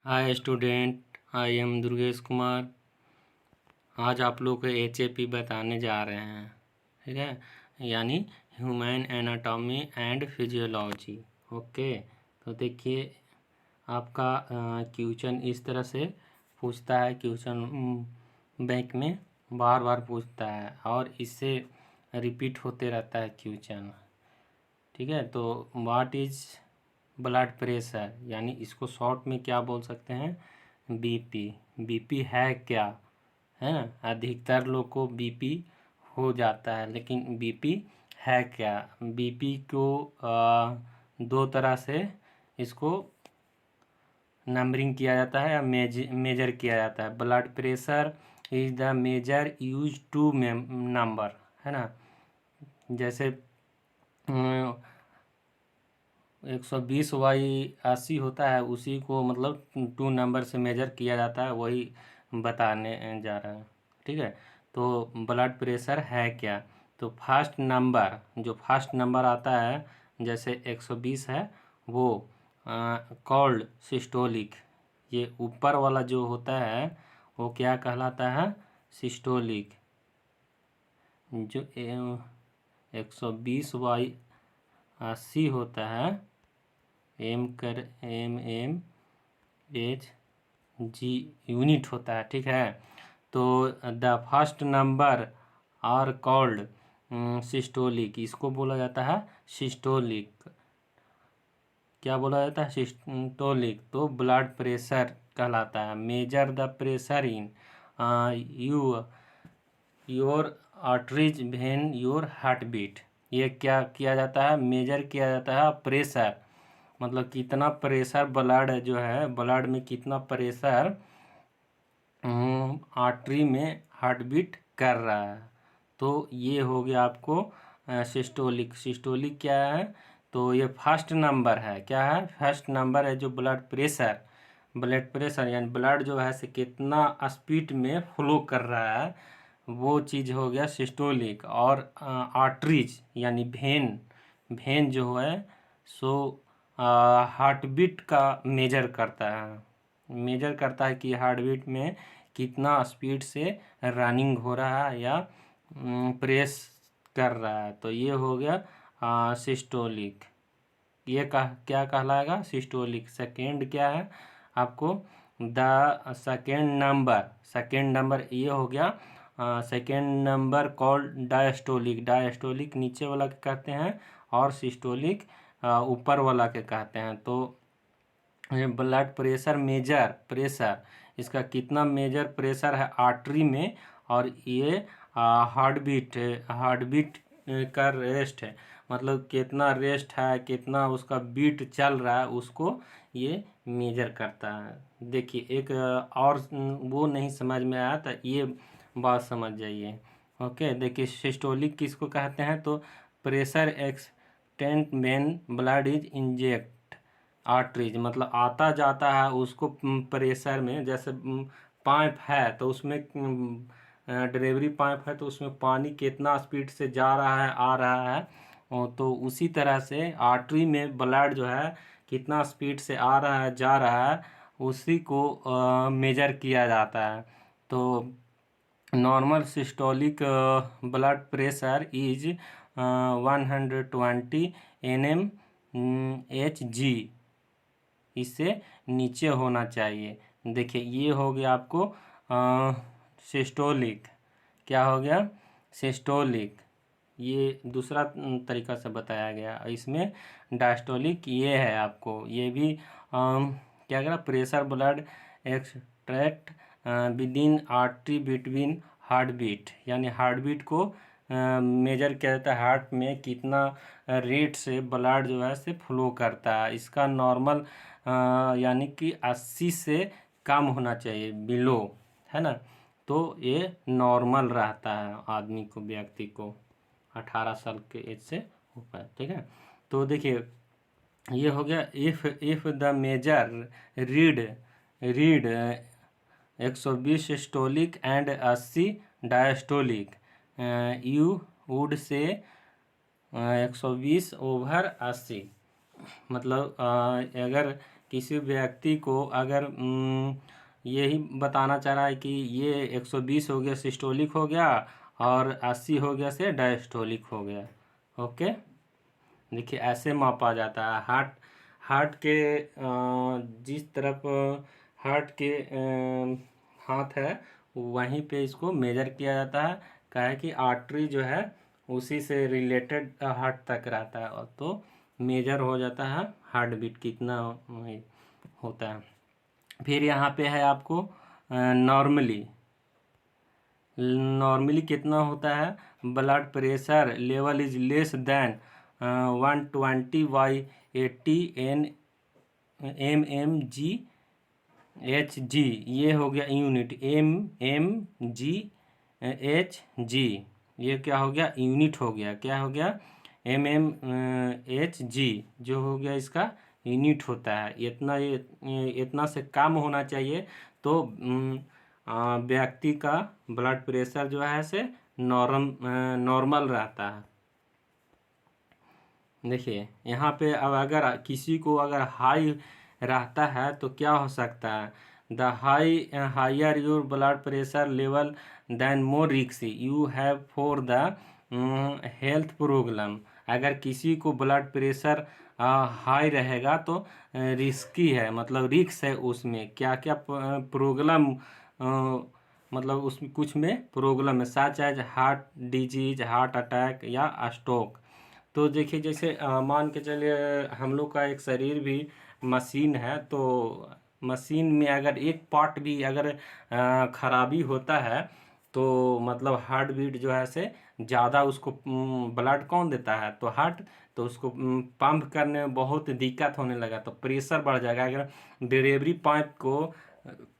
Hi student, I am Durgesh Kumar. आज आप लोग को HAP बताने जा रहे हैं, ठीक है, यानी human anatomy and physiology. Okay, तो देखिए आपका क्वेश्चन इस तरह से पूछता है। क्वेश्चन बैंक में बार बार पूछता है और इससे रिपीट होते रहता है क्वेश्चन, ठीक है। तो व्हाट इज ब्लड प्रेशर, यानी इसको शॉर्ट में क्या बोल सकते हैं, बीपी। बीपी है क्या, है ना। अधिकतर लोग को बीपी हो जाता है, लेकिन बीपी है क्या। बीपी को दो तरह से इसको नंबरिंग किया जाता है या मेजर किया जाता है। Blood pressure is the measure use two number, है ना। जैसे 120/80 होता है, उसी को मतलब 2 नंबर से मेजर किया जाता है, वही बताने जा रहा है, ठीक है। तो ब्लड प्रेशर है क्या, तो फर्स्ट नंबर, जो फर्स्ट नंबर आता है जैसे 120 है, वो कॉल्ड सिस्टोलिक। ये ऊपर वाला जो होता है वो क्या कहलाता है, सिस्टोलिक। जो 120/80 होता है, MM/H यूनिट होता है, ठीक है। तो the first number are called systolic, इसको बोला जाता है सिस्टोलिक। क्या बोला जाता है, सिस्टोलिक। तो ब्लड प्रेशर कहलाता है। Measure the pressure in your arteries when your heart beat. ये क्या किया जाता है, मेजर किया जाता है प्रेशर, मतलब कितना प्रेशर ब्लड जो है, ब्लड में कितना प्रेशर आर्टरी में हार्ट बीट कर रहा है। तो ये हो गया आपको सिस्टोलिक। सिस्टोलिक क्या है, तो ये फर्स्ट नंबर है। क्या है, फर्स्ट नंबर है जो ब्लड प्रेशर, ब्लड प्रेशर यानी ब्लड जो है से कितना स्पीड में फ्लो कर रहा है, वो चीज़ हो गया सिस्टोलिक। और आर्टरीज यानी भेन, भेन जो है सो हार्ट बीट का मेजर करता है, मेजर करता है कि हार्ट बीट में कितना स्पीड से रनिंग हो रहा है या प्रेस कर रहा है। तो ये हो गया सिस्टोलिक। ये क्या कहलाएगा, सिस्टोलिक। सेकेंड क्या है आपको, द सेकेंड नंबर ये हो गया second number called diastolic. Diastolic नीचे वाला के कहते हैं और सिस्टोलिक ऊपर वाला के कहते हैं। तो ब्लड प्रेशर, मेजर प्रेशर, इसका कितना मेजर प्रेशर है आर्टरी में, और ये हार्ट बीट का रेस्ट है, मतलब कितना रेस्ट है, कितना उसका बीट चल रहा है, उसको ये मेजर करता है। देखिए एक और वो नहीं समझ में आया तो ये बात समझ जाइए। ओके, देखिए सिस्टोलिक किसको कहते हैं, तो pressure extent when blood is inject arteries, मतलब आता जाता है उसको प्रेशर में। जैसे पाइप है तो उसमें डिलीवरी पाइप है, तो उसमें पानी कितना स्पीड से जा रहा है, आ रहा है, तो उसी तरह से आर्टरी में ब्लड जो है कितना स्पीड से आ रहा है, जा रहा है, उसी को मेजर किया जाता है। तो normal systolic blood pressure is 120 nm/Hg, इससे नीचे होना चाहिए। देखिए ये हो गया आपको सिस्टोलिक। क्या हो गया, सिस्टोलिक। ये दूसरा तरीका से बताया गया। इसमें डायस्टोलिक ये है आपको, ये भी क्या करा, pressure blood extract with in artery between heart beat, यानी हार्ट बीट को मेजर किया जाता है, हार्ट में कितना रेट से ब्लड जो है से फ्लो करता है। इसका नॉर्मल यानी कि 80 से कम होना चाहिए, बिलो, है ना। तो ये नॉर्मल रहता है आदमी को, व्यक्ति को 18 साल के एज से ऊपर, ठीक है। तो देखिए ये हो गया, if the measure read read 120 systolic and 80 diastolic, you would say 120/80, मतलब अगर किसी व्यक्ति को अगर यही बताना चाह रहा है कि ये 120 हो गया सिस्टोलिक हो गया और 80 हो गया से डायस्टोलिक हो गया। ओके, देखिए ऐसे मापा जाता है। हार्ट के जिस तरफ हार्ट के हाथ है वहीं पे इसको मेजर किया जाता है। क्या है कि आर्टरी जो है उसी से रिलेटेड हार्ट तक रहता है, और तो मेजर हो जाता है हार्ट बीट कितना होता है। फिर यहाँ पे है आपको नॉर्मली कितना होता है, blood pressure level is less than 120/80 mmHg। ये हो गया यूनिट, mmHg। ये क्या हो गया, यूनिट हो गया। क्या हो गया, mmHg जो हो गया इसका यूनिट होता है। इतना से कम होना चाहिए तो व्यक्ति का ब्लड प्रेशर जो है से नॉर्मल रहता है। देखिए यहाँ पे अब अगर किसी को अगर हाई रहता है तो क्या हो सकता है, the higher your blood pressure level then more risk you have for the health problem. अगर किसी को ब्लड प्रेशर हाई रहेगा तो रिस्की है, मतलब रिस्क है उसमें क्या क्या प्रॉब्लम, मतलब उसमें कुछ में प्रॉब्लम है, such as heart disease, heart attack या स्ट्रोक। तो देखिए जैसे मान के चलिए हम लोग का एक शरीर भी मशीन है, तो मशीन में अगर एक पार्ट भी अगर खराबी होता है तो मतलब हार्ट बीट जो है से ज़्यादा उसको ब्लड कौन देता है, तो हार्ट। तो उसको पंप करने में बहुत दिक्कत होने लगा तो प्रेशर बढ़ जाएगा। अगर डिलीवरी पाइप को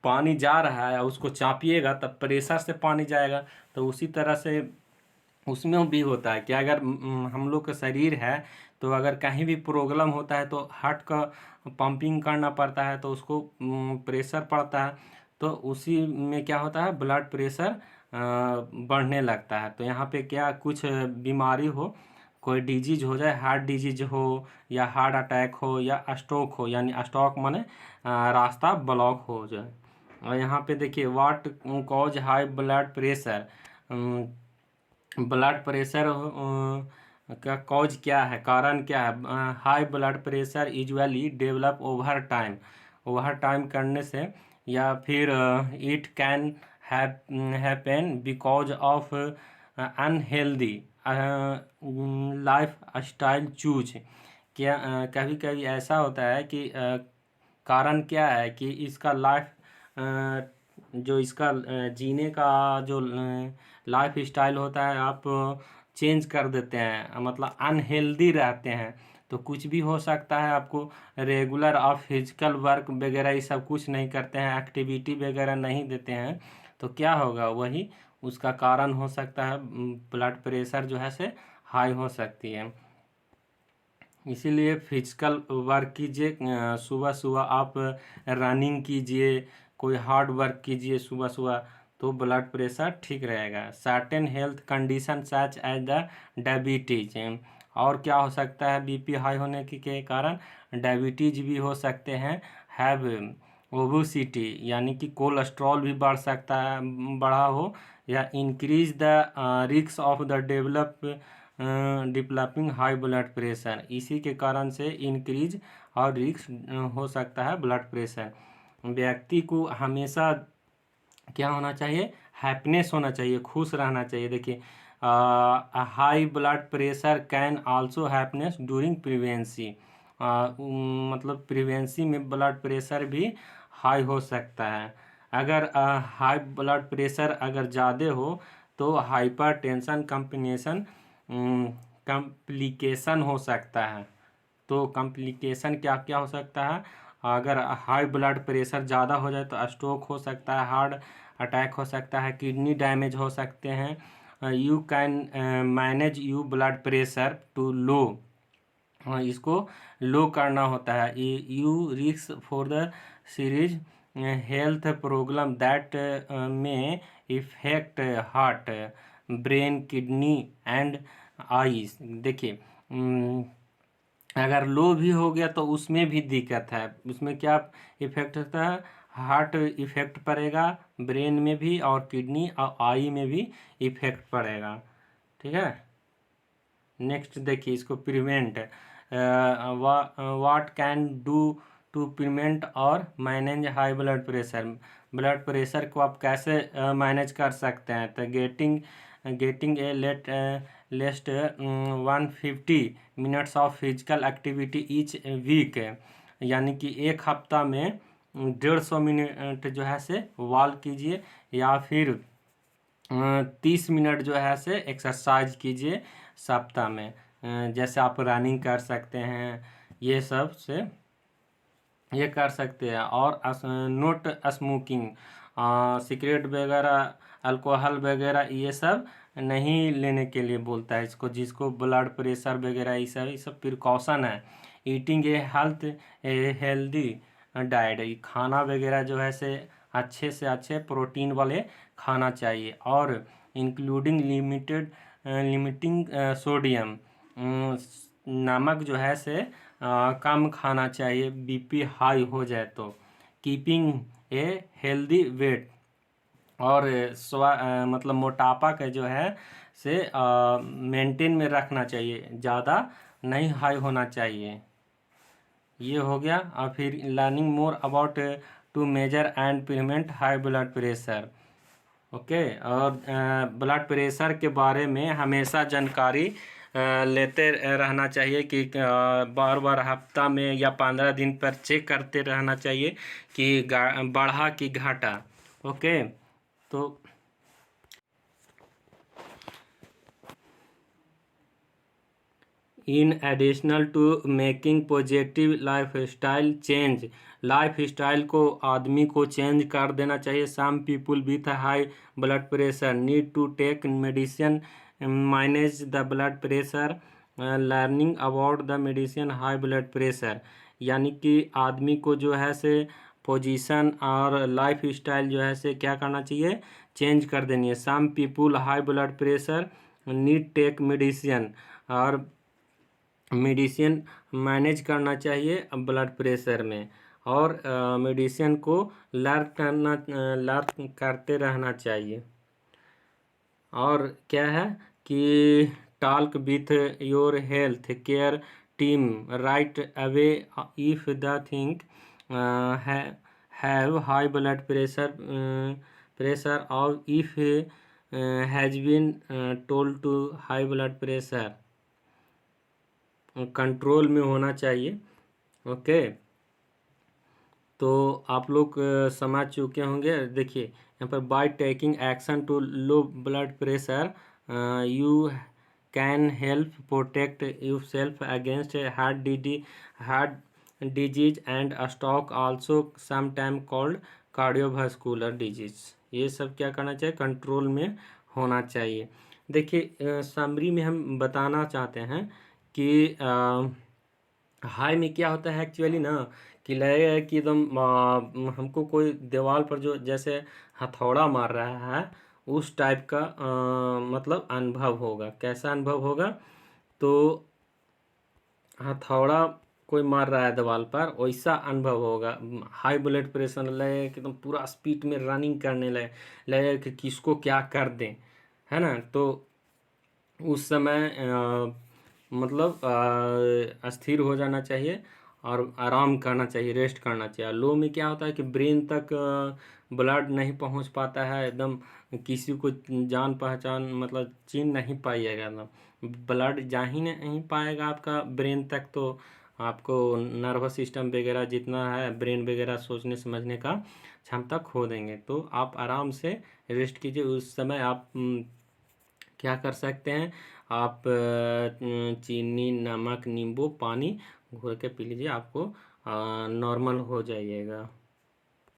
पानी जा रहा है उसको चापिएगा तब प्रेशर से पानी जाएगा। तो उसी तरह से उसमें भी होता है कि अगर हम लोग का शरीर है तो अगर कहीं भी प्रॉब्लम होता है तो हार्ट का पंपिंग करना पड़ता है तो उसको प्रेशर पड़ता है, तो उसी में क्या होता है ब्लड प्रेशर बढ़ने लगता है। तो यहाँ पे क्या कुछ बीमारी हो, कोई डिजीज हो जाए, हार्ट डिजीज हो या हार्ट अटैक हो या स्ट्रोक हो, यानी स्ट्रोक माने रास्ता ब्लॉक हो जाए। और यहाँ पे देखिए what cause high blood pressure, blood pressure का कॉज क्या है, कारण क्या है। High blood pressure usually develop over time करने से, या फिर it can happen because of unhealthy life style choose. क्या कभी कभी ऐसा होता है कि कारण क्या है कि इसका लाइफ जो इसका जीने का जो लाइफ स्टाइल होता है आप चेंज कर देते हैं, मतलब अनहेल्दी रहते हैं। तो कुछ भी हो सकता है, आपको रेगुलर आप फिजिकल वर्क वगैरह ये सब कुछ नहीं करते हैं, एक्टिविटी वगैरह नहीं देते हैं, तो क्या होगा, वही उसका कारण हो सकता है, ब्लड प्रेशर जो है से हाई हो सकती है। इसीलिए फिजिकल वर्क कीजिए, सुबह सुबह आप रनिंग कीजिए, कोई हार्ड वर्क कीजिए सुबह सुबह, तो ब्लड प्रेशर ठीक रहेगा। Certain health condition such as the diabetes, और क्या हो सकता है बीपी हाई होने के कारण डायबिटीज भी हो सकते हैं। हैव ओबेसिटी यानी कि कोलेस्ट्रॉल भी बढ़ सकता है, बढ़ा हो, या increase the risk of the developing high blood pressure, इसी के कारण से इंक्रीज और रिस्क हो सकता है ब्लड प्रेशर। व्यक्ति को हमेशा क्या होना चाहिए, हैप्पीनेस होना चाहिए, खुश रहना चाहिए। देखिए high blood pressure can also happiness during pregnancy, मतलब प्रेगनेंसी में ब्लड प्रेशर भी हाई हो सकता है। अगर हाई ब्लड प्रेशर अगर ज़्यादा हो तो हाइपर टेंशन कॉम्प्लिकेशन हो सकता है। तो कॉम्प्लिकेशन क्या क्या हो सकता है, अगर हाई ब्लड प्रेशर ज़्यादा हो जाए तो स्ट्रोक हो सकता है, हार्ट अटैक हो सकता है, किडनी डैमेज हो सकते हैं। You can manage you blood pressure too low, इसको लो करना होता है। You risk for the series health problem that may affect heart, brain, kidney and eyes. देखिए अगर लो भी हो गया तो उसमें भी दिक्कत है। उसमें क्या इफेक्ट होता है, हार्ट इफेक्ट पड़ेगा, ब्रेन में भी, और किडनी और आई में भी इफेक्ट पड़ेगा। ठीक है। नेक्स्ट देखिए इसको prevent, what can do to prevent और manage high blood pressure. Blood pressure को आप कैसे मैनेज कर सकते हैं, तो getting a least 150 minutes of physical activity each week, यानी कि एक हफ्ता में 150 मिनट जो है से वॉक कीजिए, या फिर 30 मिनट जो है से एक्सरसाइज कीजिए सप्ताह में। जैसे आप रनिंग कर सकते हैं, ये सब से ये कर सकते हैं। और नोट स्मोकिंग, सिगरेट वगैरह, अल्कोहल वगैरह ये सब नहीं लेने के लिए बोलता है इसको, जिसको ब्लड प्रेशर वगैरह ये सब प्रिकॉशन है। ईटिंग ए हेल्दी डाइट, खाना वगैरह जो है से अच्छे प्रोटीन वाले खाना चाहिए, और इंक्लूडिंग लिमिटिंग सोडियम, नमक जो है से कम खाना चाहिए बीपी हाई हो जाए तो। कीपिंग ए हेल्दी वेट, और मतलब मोटापा का जो है से मेंटेन में रखना चाहिए, ज़्यादा नहीं हाई होना चाहिए। ये हो गया। और फिर learning more about to measure and prevent high blood pressure. Okay. और ब्लड प्रेशर के बारे में हमेशा जानकारी लेते रहना चाहिए कि बार बार हफ्ता में या 15 दिन पर चेक करते रहना चाहिए कि बढ़ा कि घटा। ओके। तो in additional to making positive lifestyle change, lifestyle को आदमी को चेंज कर देना चाहिए। Some people with high blood pressure need to take medicine manage the blood pressure, learning about the medicine high blood pressure, यानी कि आदमी को जो है से पोजीशन और लाइफ स्टाइल जो है से क्या करना चाहिए, चेंज कर देनी है। Some people high blood pressure need take medicine, और मेडिसिन मैनेज करना चाहिए ब्लड प्रेशर में, और मेडिसिन को लर्न करते रहना चाहिए। और क्या है कि talk with your health care team right away if the think have high blood pressure और if has been told to high blood pressure control में होना चाहिए। ओके। तो आप लोग समझ चुके होंगे। देखिए यहाँ पर by taking action to low blood pressure you can help protect yourself against heart disease and stroke, also sometime called cardiovascular disease. ये सब क्या करना चाहिए, कंट्रोल में होना चाहिए। देखिए समरी में हम बताना चाहते हैं कि हाई में क्या होता है एक्चुअली ना, कि लगेगा कि एकदम हमको कोई दीवार पर जो जैसे हथौड़ा मार रहा है उस टाइप का मतलब अनुभव होगा। कैसा अनुभव होगा, तो हथौड़ा कोई मार रहा है दीवार पर वैसा अनुभव होगा। हाई ब्लड प्रेशर लगेगा कि एकदम पूरा स्पीड में रनिंग करने लगेगा कि किसको क्या कर दें, है ना। तो उस समय मतलब स्थिर हो जाना चाहिए और आराम करना चाहिए, रेस्ट करना चाहिए। लो में क्या होता है कि ब्रेन तक ब्लड नहीं पहुंच पाता है, एकदम किसी को जान पहचान मतलब चिन्ह नहीं पाइएगा, एकदम ब्लड जा ही नहीं पाएगा आपका ब्रेन तक, तो आपको नर्वस सिस्टम वगैरह जितना है, ब्रेन वगैरह सोचने समझने का क्षमता खो देंगे। तो आप आराम से रेस्ट कीजिए। उस समय आप क्या कर सकते हैं, आप चीनी, नमक, नींबू पानी घोल के पी लीजिए, आपको नॉर्मल हो जाइएगा।